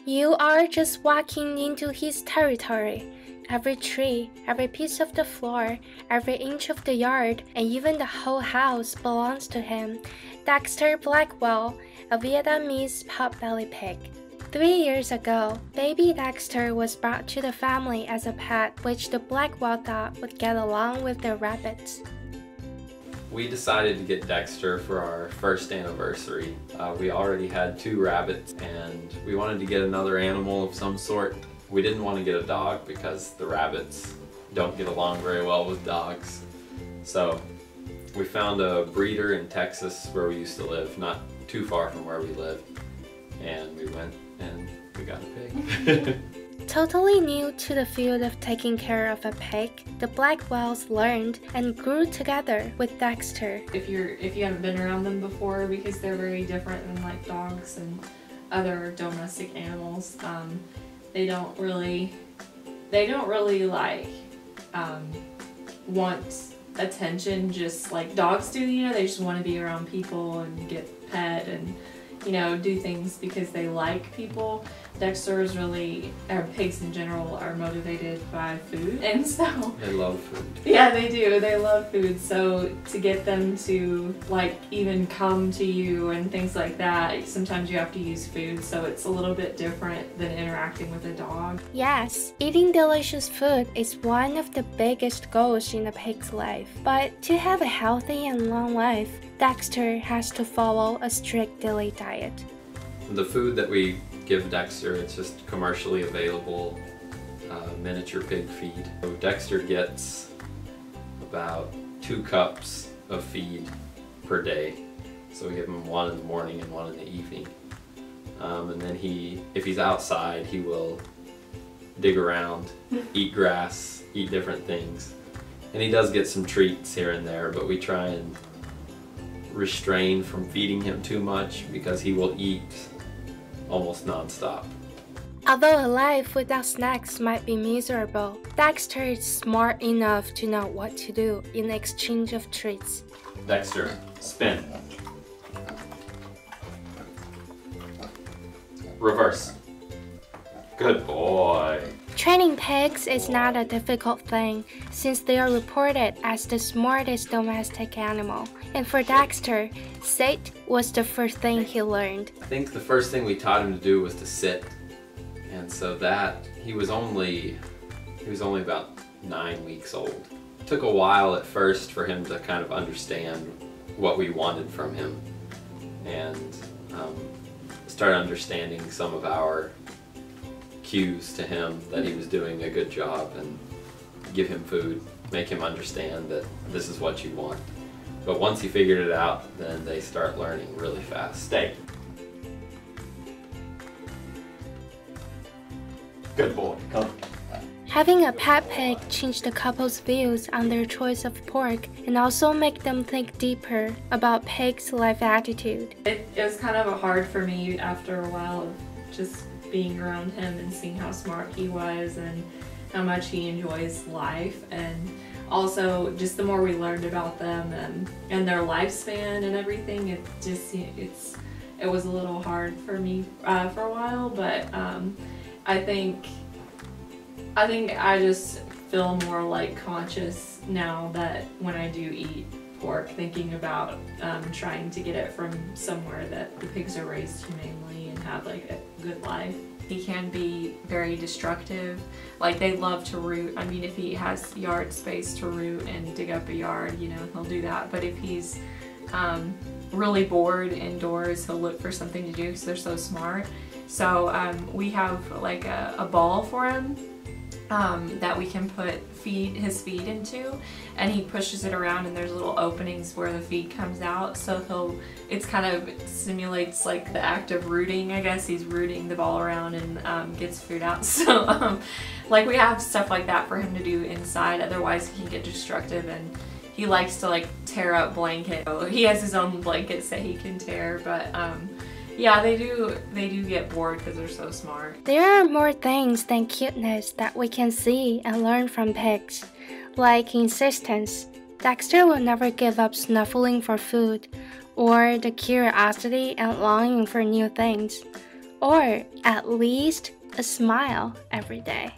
You are just walking into his territory. Every tree, every piece of the floor, every inch of the yard, and even the whole house belongs to him. Dexter Blackwell, a Vietnamese potbelly pig. 3 years ago, baby Dexter was brought to the family as a pet, which the Blackwell thought would get along with their rabbits. We decided to get Dexter for our first anniversary. We already had 2 rabbits and we wanted to get another animal of some sort. We didn't want to get a dog because the rabbits don't get along very well with dogs. So we found a breeder in Texas where we used to live, not too far from where we live. And we went and we got a pig. Totally new to the field of taking care of a pig, the Blackwells learned and grew together with Dexter. If you haven't been around them before, because they're very different than like dogs and other domestic animals, they don't really like want attention just like dogs do. You know, they just want to be around people and get pet and, you know, do things because they like people. Dexter is really, or pigs in general, are motivated by food, and so They love food. yeah, they do. They love food. So to get them to like even come to you and things like that, sometimes you have to use food. So it's a little bit different than interacting with a dog. Yes, eating delicious food is one of the biggest goals in a pig's life. But to have a healthy and long life, Dexter has to follow a strict daily diet. The food that we give Dexter, it's just commercially available miniature pig feed. So Dexter gets about 2 cups of feed per day. So we give him 1 in the morning and 1 in the evening. And then if he's outside, he will dig around, eat grass, eat different things. And he does get some treats here and there, but we try and restrain from feeding him too much because he will eat almost non-stop. Although a life without snacks might be miserable, Dexter is smart enough to know what to do in exchange of treats. Dexter, spin. Reverse. Good boy. Training pigs is not a difficult thing since they are reported as the smartest domestic animal. And for Dexter, sit was the first thing he learned. I think the first thing we taught him to do was to sit. And so that, he was only about 9 weeks old. It took a while at first for him to kind of understand what we wanted from him and start understanding some of our cues to him that he was doing a good job, and give him food, make him understand that this is what you want. But once he figured it out, then they start learning really fast. Stay. Good boy, come. Having a pet pig changed the couple's views on their choice of pork and also make them think deeper about pigs' life attitude. It was kind of hard for me after a while of just being around him and seeing how smart he was and how much he enjoys life, and also just the more we learned about them and their lifespan and everything, it was a little hard for me for a while, but I think I just feel more like conscious now that when I do eat pork, thinking about trying to get it from somewhere that the pigs are raised humanely and have like a good life. He can be very destructive. Like, they love to root. I mean, if he has yard space to root and dig up a yard, you know, he'll do that. But if he's really bored indoors, he'll look for something to do because they're so smart. So we have like a ball for him that we can put his feed into, and he pushes it around and there's little openings where the feed comes out, so it's kind of simulates like the act of rooting, I guess. He's rooting the ball around and gets food out. So like, we have stuff like that for him to do inside, otherwise he can get destructive, and he likes to like tear up blankets. He has his own blankets that he can tear, but yeah, they do get bored because they're so smart. There are more things than cuteness that we can see and learn from pigs, like insistence. Dexter will never give up snuffling for food, or the curiosity and longing for new things, or at least a smile every day.